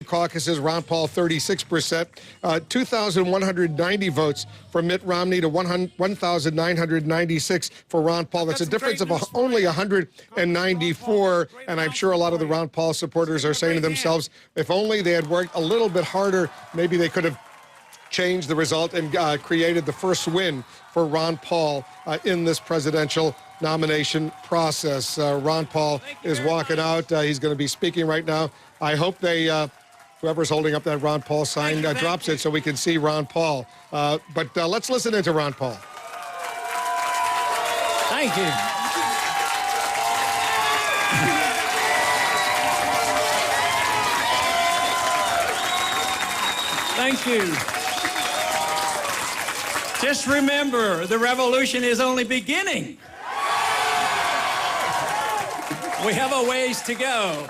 caucuses, Ron Paul 36%, 2,190 votes for Mitt Romney to 1,996 for Ron Paul. That's a difference of only 194, and I'm sure a lot of the Ron Paul supporters are saying to themselves, if only they had worked a little bit harder, maybe they could have changed the result and created the first win for Ron Paul in this presidential nomination process. Ron Paul is walking out. He's going to be speaking right now. I hope they, whoever's holding up that Ron Paul sign, drops it so we can see Ron Paul. But let's listen into Ron Paul. Thank you. Thank you. Just remember, the revolution is only beginning. We have a ways to go.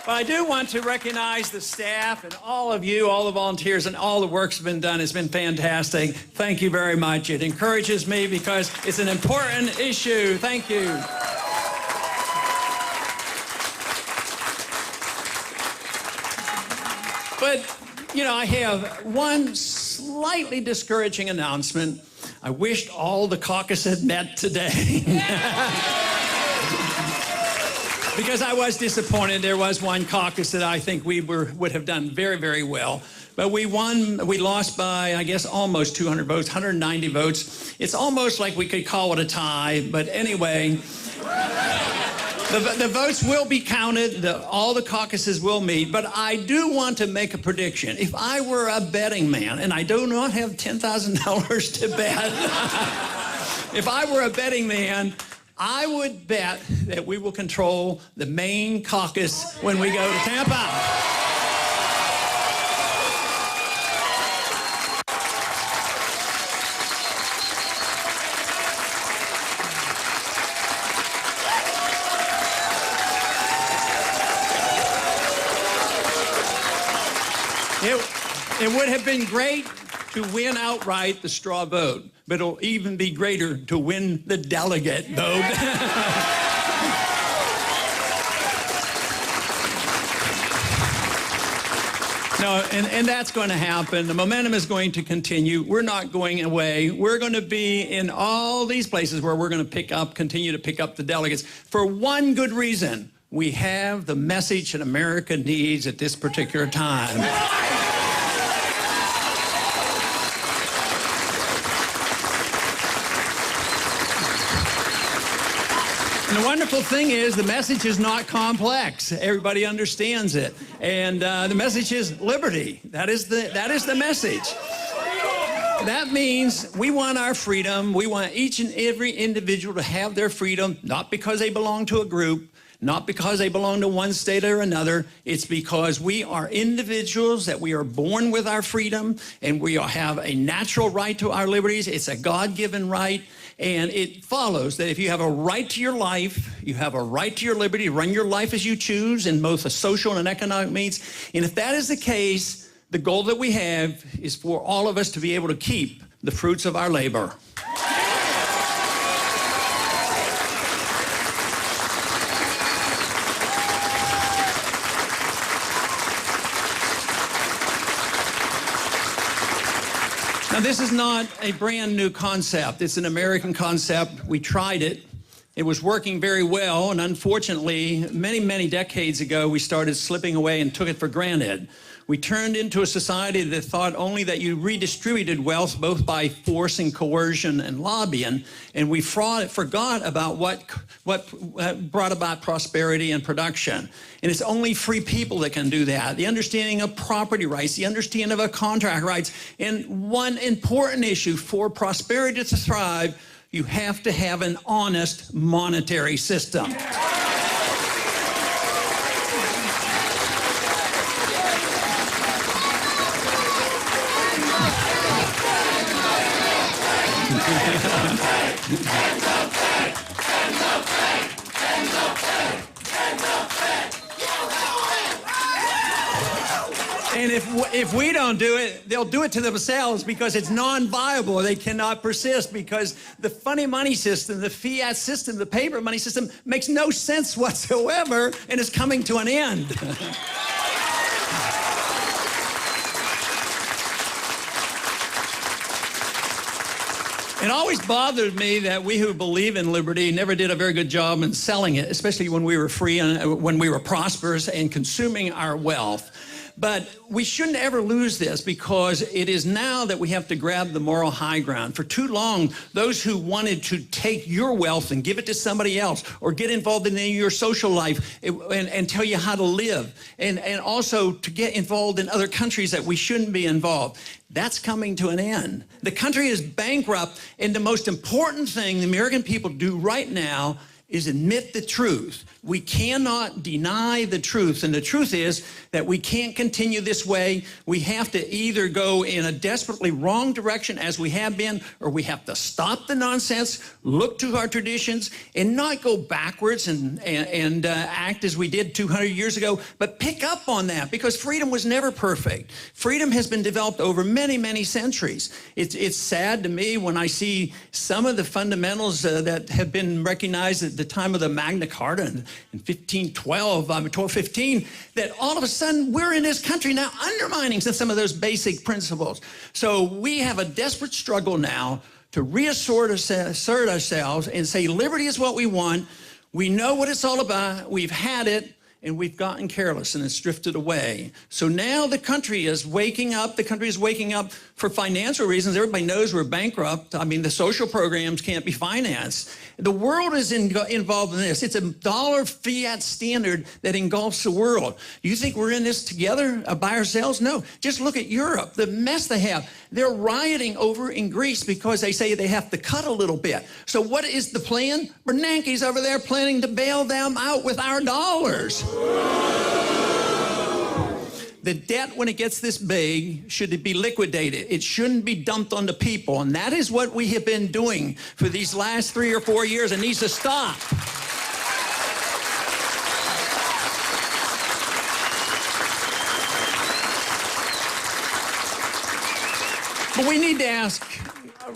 But I do want to recognize the staff and all of you, all the volunteers, and all the work's been done. It's been fantastic. Thank you very much. It encourages me because it's an important issue. Thank you. But, you know, I have one slightly discouraging announcement. I wished all the caucus had met today. Because I was disappointed. There was one caucus that I think we would have done very, very well. But we lost by, I guess, almost 200 votes, 190 votes. It's almost like we could call it a tie. But anyway, the votes will be counted. All the caucuses will meet. But I do want to make a prediction. If I were a betting man, and I do not have $10,000 to bet, if I were a betting man, I would bet that we will control the Maine caucus when we go to Tampa. It would have been great to win outright the straw vote, but it'll even be greater to win the delegate vote. No, and that's going to happen. The momentum is going to continue. We're not going away. We're going to be in all these places where we're going to continue to pick up the delegates for one good reason. We have the message that America needs at this particular time. And the wonderful thing is the message is not complex. Everybody understands it. And the message is liberty. That is the message. That means we want our freedom. We want each and every individual to have their freedom, not because they belong to a group, not because they belong to one state or another. It's because we are individuals, that we are born with our freedom, and we have a natural right to our liberties. It's a God-given right. And it follows that if you have a right to your life, you have a right to your liberty to run your life as you choose in both a social and economic means. And if that is the case, the goal that we have is for all of us to be able to keep the fruits of our labor. Now, this is not a brand new concept. It's an American concept. We tried it. It was working very well, and unfortunately, many, many decades ago, we started slipping away and took it for granted. We turned into a society that thought only that you redistributed wealth both by force and coercion and lobbying, and we forgot about what brought about prosperity and production. And it's only free people that can do that. The understanding of property rights, the understanding of contract rights, and one important issue for prosperity to thrive, you have to have an honest monetary system. And if we don't do it, they'll do it to themselves because it's non-viable. They cannot persist because the funny money system, the fiat system, the paper money system makes no sense whatsoever and is coming to an end. It always bothered me that we who believe in liberty never did a very good job in selling it, especially when we were free and when we were prosperous and consuming our wealth. But we shouldn't ever lose this, because it is now that we have to grab the moral high ground. For too long, those who wanted to take your wealth and give it to somebody else, or get involved in your social life and tell you how to live, and also to get involved in other countries that we shouldn't be involved, that's coming to an end. The country is bankrupt, and the most important thing the American people do right now is admit the truth. We cannot deny the truth, and the truth is that we can't continue this way. We have to either go in a desperately wrong direction, as we have been, or we have to stop the nonsense, look to our traditions, and not go backwards and act as we did 200 years ago, but pick up on that, because freedom was never perfect. Freedom has been developed over many, many centuries. It's sad to me when I see some of the fundamentals that have been recognized at the time of the Magna Carta in 1215, that all of a sudden we're in this country now undermining some of those basic principles. So we have a desperate struggle now to reassert ourselves and say liberty is what we want. We know what it's all about. We've had it, and we've gotten careless, and it's drifted away. So now the country is waking up. The country is waking up for financial reasons. Everybody knows we're bankrupt. I mean, the social programs can't be financed. The world is involved in this. It's a dollar fiat standard that engulfs the world. You think we're in this together by ourselves? No. Just look at Europe, the mess they have. They're rioting over in Greece because they say they have to cut a little bit. So what is the plan? Bernanke's over there planning to bail them out with our dollars. The debt, when it gets this big, should be liquidated. It shouldn't be dumped on the people. And that is what we have been doing for these last 3 or 4 years. It needs to stop. But we need to ask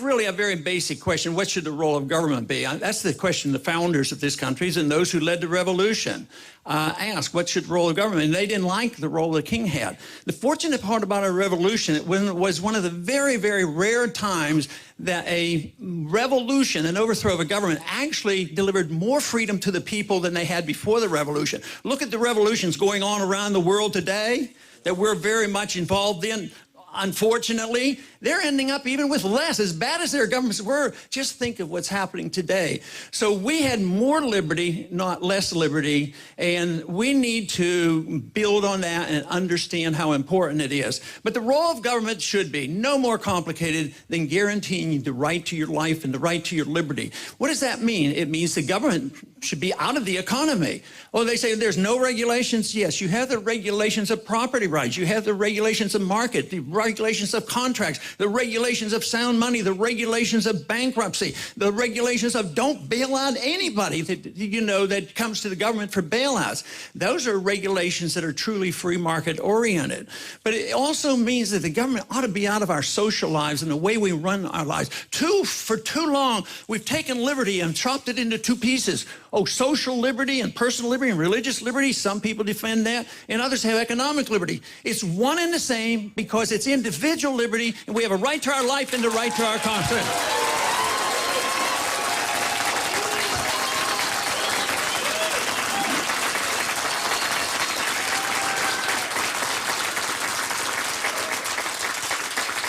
really a very basic question. What should the role of government be? That's the question the founders of this country and those who led the revolution asked. What should the role of government? And they didn't like the role the king had. The fortunate part about our revolution, it was one of the very, very rare times that a revolution, an overthrow of a government, actually delivered more freedom to the people than they had before the revolution. Look at the revolutions going on around the world today that we're very much involved in. Unfortunately, they're ending up even with less. As bad as their governments were, just think of what's happening today. So we had more liberty, not less liberty, and we need to build on that and understand how important it is. But the role of government should be no more complicated than guaranteeing the right to your life and the right to your liberty. What does that mean? It means the government should be out of the economy. Oh, they say there's no regulations. Yes, you have the regulations of property rights. You have the regulations of market, the regulations of contracts, the regulations of sound money, the regulations of bankruptcy, the regulations of don't bail out anybody that comes to the government for bailouts. Those are regulations that are truly free market oriented. But it also means that the government ought to be out of our social lives and the way we run our lives. For too long, we've taken liberty and chopped it into two pieces. Oh, social liberty and personal liberty and religious liberty. Some people defend that, and others have economic liberty. It's one and the same because it's individual liberty, and we have a right to our life and the right to our conscience.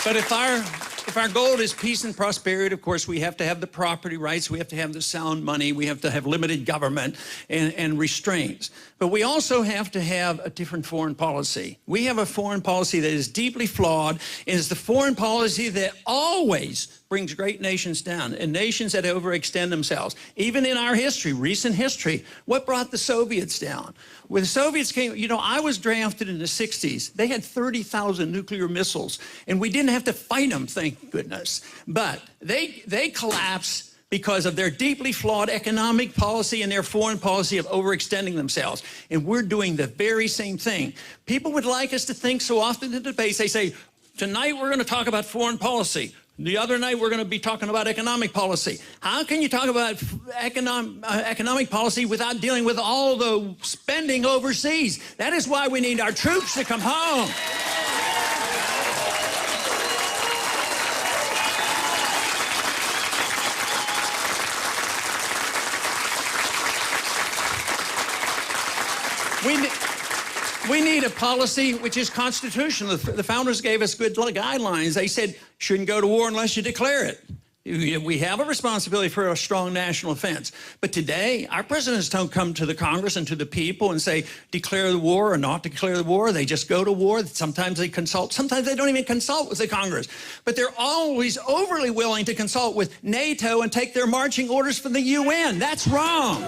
But if our goal is peace and prosperity, of course, we have to have the property rights, we have to have the sound money, we have to have limited government and restraints. But we also have to have a different foreign policy. We have a foreign policy that is deeply flawed, and it's the foreign policy that always brings great nations down, and nations that overextend themselves. Even in our history, recent history, what brought the Soviets down? When the Soviets came, I was drafted in the 60s. They had 30,000 nuclear missiles, and we didn't have to fight them, thank goodness. But they collapsed because of their deeply flawed economic policy and their foreign policy of overextending themselves. And we're doing the very same thing. People would like us to think so often in the debates, they say, tonight we're going to talk about foreign policy. The other night, we're going to be talking about economic policy. How can you talk about economic policy without dealing with all the spending overseas? That is why we need our troops to come home. We need a policy which is constitutional. The founders gave us good guidelines. They said, shouldn't go to war unless you declare it. We have a responsibility for a strong national defense. But today, our presidents don't come to the Congress and to the people and say, declare the war or not declare the war. They just go to war. Sometimes they consult. Sometimes they don't even consult with the Congress. But they're always overly willing to consult with NATO and take their marching orders from the UN. That's wrong.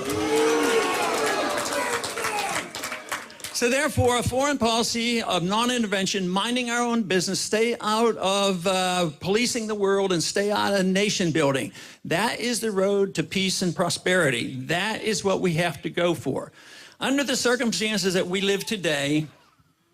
So therefore, a foreign policy of non-intervention, minding our own business, stay out of policing the world and stay out of nation building. That is the road to peace and prosperity. That is what we have to go for. Under the circumstances that we live today,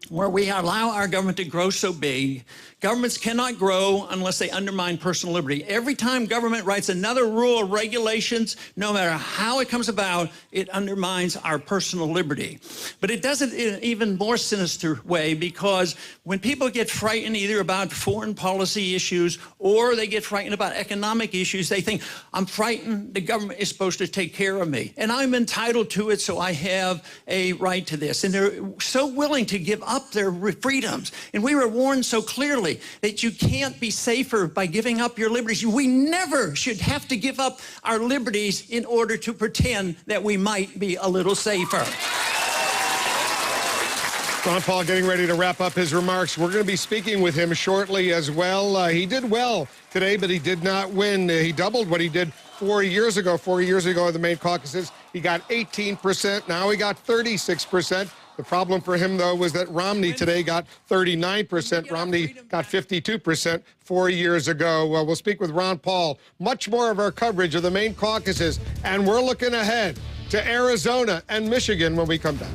where we allow our government to grow so big, governments cannot grow unless they undermine personal liberty. Every time government writes another rule or regulations, no matter how it comes about, it undermines our personal liberty. But it does it in an even more sinister way, because when people get frightened either about foreign policy issues or they get frightened about economic issues, they think, I'm frightened, the government is supposed to take care of me, and I'm entitled to it, so I have a right to this. And they're so willing to give up their freedoms. And we were warned so clearly that you can't be safer by giving up your liberties. We never should have to give up our liberties in order to pretend that we might be a little safer. Ron Paul getting ready to wrap up his remarks. We're going to be speaking with him shortly as well. He did well today, but he did not win. He doubled what he did 4 years ago. 4 years ago in the Maine caucuses, he got 18%. Now he got 36%. The problem for him, though, was that Romney today got 39%. Romney got 52% 4 years ago. We'll speak with Ron Paul. Much more of our coverage of the Maine caucuses, and we're looking ahead to Arizona and Michigan when we come back.